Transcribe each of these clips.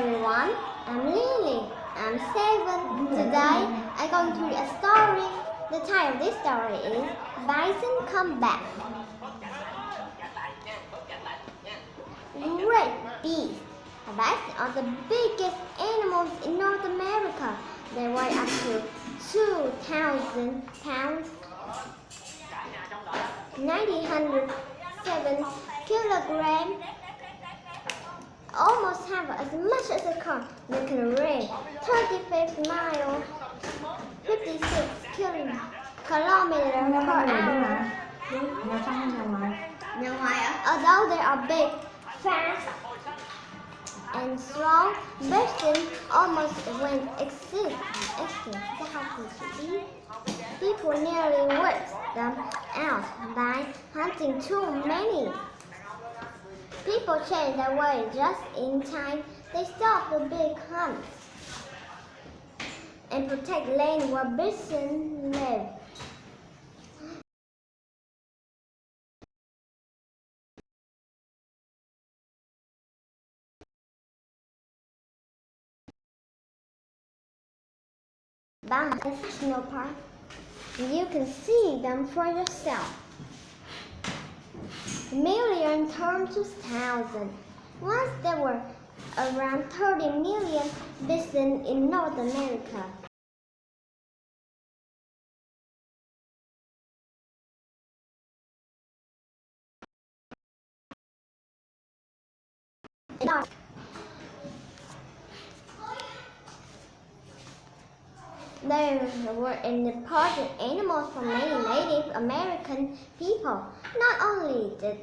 everyone, I'm Lily. I'm 7. Today I'm going to read a story. The title of this story is Bison Come Back. Great beasts. Bison are the biggest animals in North America. They weigh up to 2,000 pounds, 907 kilograms. Almost half as much as a car. They can run 35 miles, 56 kilometers per hour. Although they are big, fast, and strong, Bison almost went extinct. People nearly wiped them out by hunting too many. People changed their way just in time. They stopped the big hunts and protect land where bison live. Bison National Park. You can see them for yourself. Million turned to thousands. Once there were around 30 million bison in North America. They were important animals for many Native American people. Not only did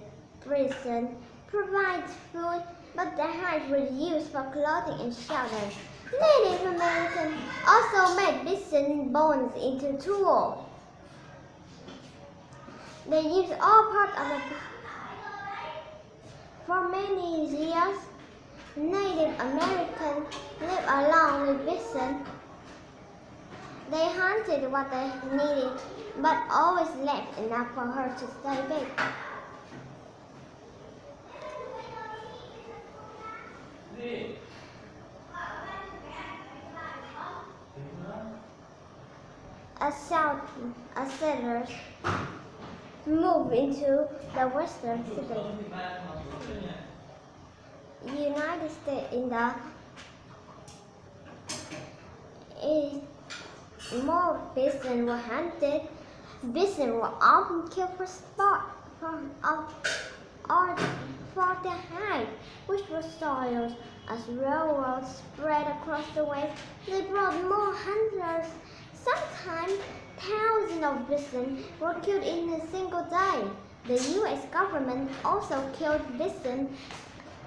bison provide food, but their hides were used for clothing and shelter. Native Americans also made bison bones into tools. They used all parts of the For many years, Native Americans lived along with bison. They hunted what they needed, but always left enough for her to stay big. As settlers moved into the western United States more bison were hunted. Bison were often killed for sport or for their hide, which were sold. As railroads spread across the West, they brought more hunters. Sometimes thousands of bison were killed in a single day. The U.S. government also killed bison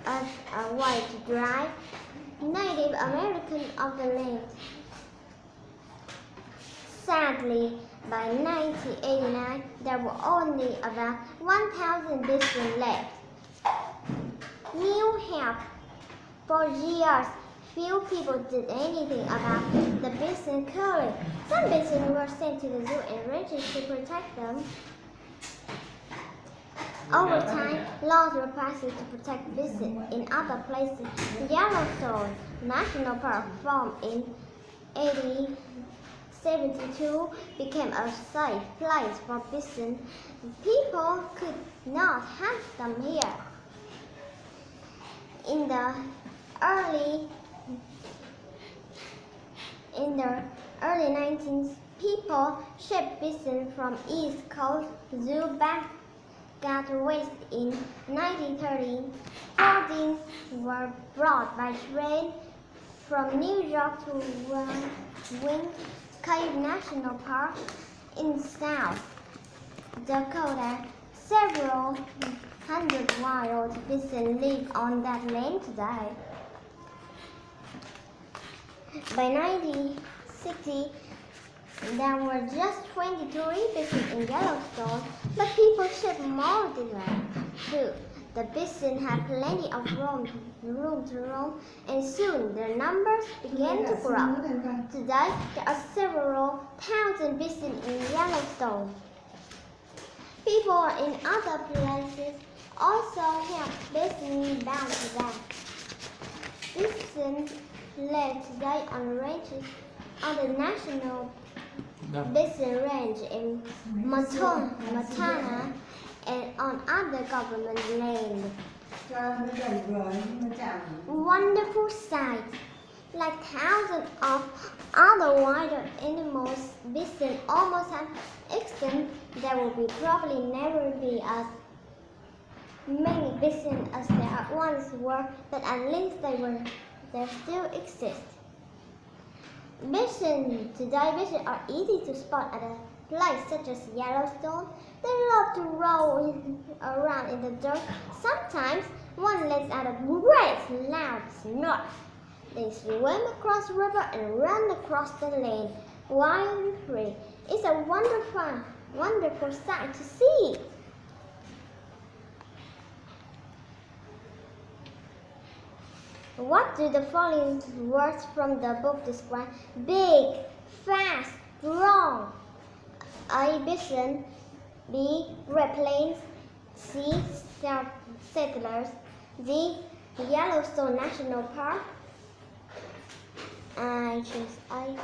as a way to drive Native Americans off the land. Sadly, by 1989, there were only about 1,000 bison left. New help. For years, few people did anything about the bison killing. Some bison were sent to the zoo and ranches to protect them. Over time, laws were passed to protect bison in other places. Yellowstone National Park, formed in 1872, became a safe place for bison. People could not hunt them here. In the early 19th, people shipped bison from East Coast Zoo back west in 1930. 14 were brought by train from New York to Wind Cave National Park in South Dakota. Several hundred wild bison live on that land today. By 1960, there were just 23 bison in Yellowstone, but people shipped more there too. The bison had plenty of room to roam, and soon their numbers began to grow. Today, there are several thousand bison in Yellowstone. People in other places also help bison bounce back. Bison live today on the ranges on the National Bison Range in Montana and on other government land. Wonderful sight. Like thousands of other wild animals, bison almost have extinct. There will be probably never be as many bison as there once were, but at least they still exist. Today bison are easy to spot at a place such as Yellowstone. They love to roll around in the dirt. Sometimes one lets out a great loud snort. They swim across the river and run across the lane, wild and free. It's a wonderful sight to see. What do the following words from the book describe? Big, fast, strong. A. Bison. B. Red Plains. C. Settlers. D. Yellowstone National Park. I choose A.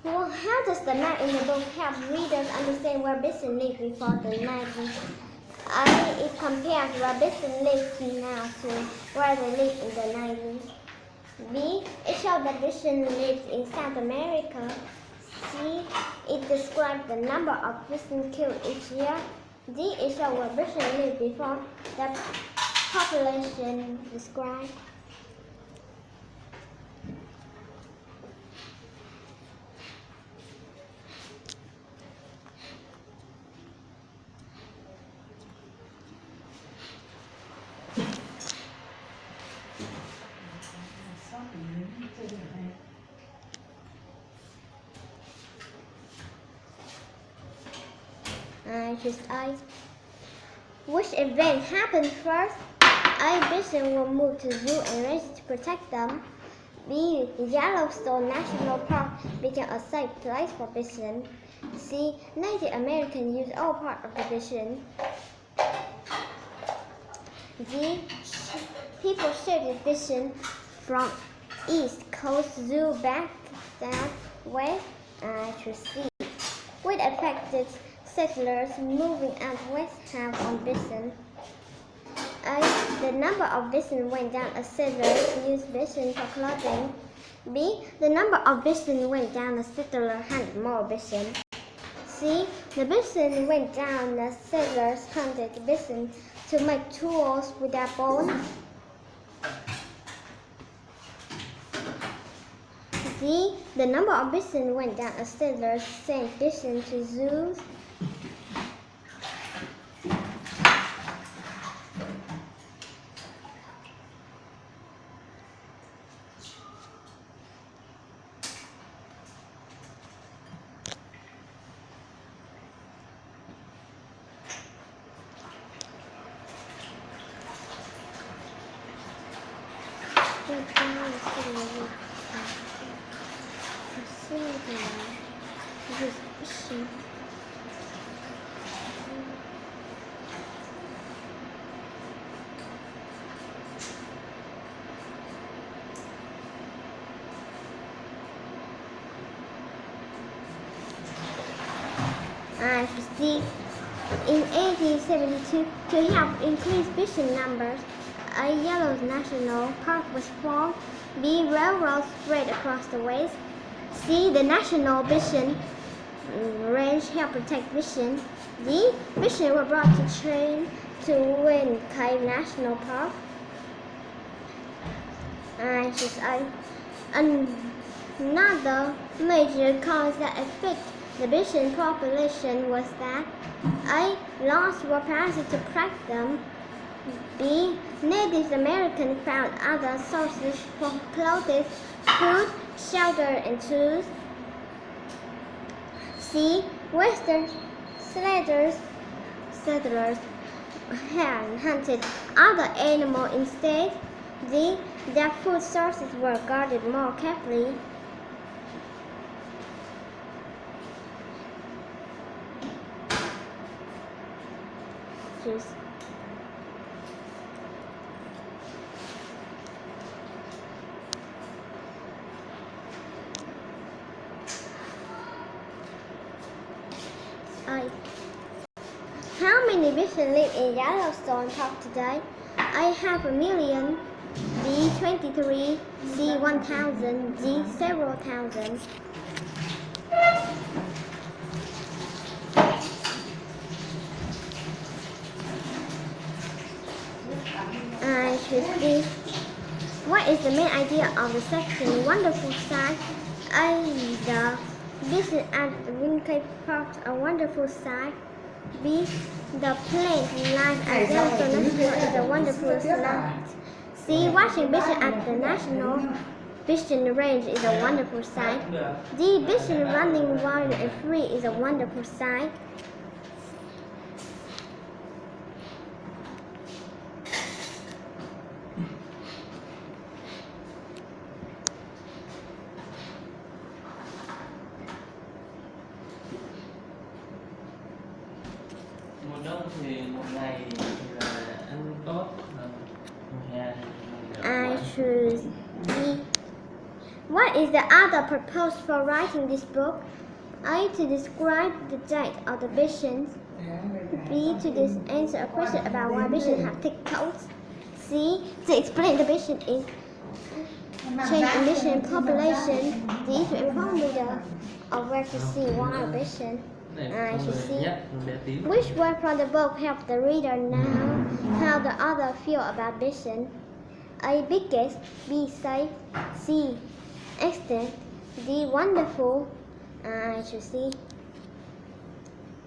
Well, how does the map in the book help readers understand where bison lived before the 90s? A. It compares where bison live now to where they lived in the 90s. B. It shows that bison lived in South America. C. It describes the number of bison killed each year. D. It shows where bison lived before the population described. I choose A. Which event happened first? A. Bison were moved to zoo and raised to protect them. B. Yellowstone National Park became a safe place for bison. C. Native Americans used all parts of the bison. D. People shipped bison from East Coast Zoo back down west. I choose C. What affected settlers moving out west have on bison? A. The number of bison went down as settlers used bison for clothing. B. The number of bison went down as settlers hunted more bison. C. The bison went down as settlers hunted bison to make tools with their bones. D. The number of bison went down as settlers sent bison to zoos. D. In 1872, to help increase bison numbers, a Yellowstone National Park was formed. B. Railroads spread across the West. C. The National Bison Range helped protect bison. D. Bison were brought to train to Wind Cave National Park. I choose A. Another major cause that affected the bison population was that A. Laws were passed to protect them. B. Native Americans found other sources for clothing, food, shelter, and tools. C. Western settlers hunted other animals instead. D. Their food sources were guarded more carefully. How many Bison live in Yellowstone Park today? A 500,000, B 23, C 1,000, D several thousand. I should be. What is the main idea of the section Wonderful Sight? A. The Bison at Wincake Park a wonderful sight. B. The plant life at Yellowstone National is a wonderful sight. C. Watching Bison at the National Bison Range is a wonderful sight. D. Bison running wild and free is a wonderful sight. Mùa đông thì một ngày thì là ăn tốt, mùa hè thì I choose B. What is the other purpose for writing this book? A. To describe the date of the bisons. B. To answer a question about why bisons have thick coats. C. To explain the bison in change in bison population. D. To inform reader of where to see wild bison. I should see. Which word from the book helps the reader know how the author feel about bison? A. Biggest. B. Safe. C. Extent. D. Wonderful. I should see.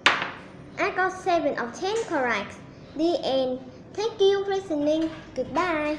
I got 7 of 10 correct. The end. Thank you for listening. Goodbye.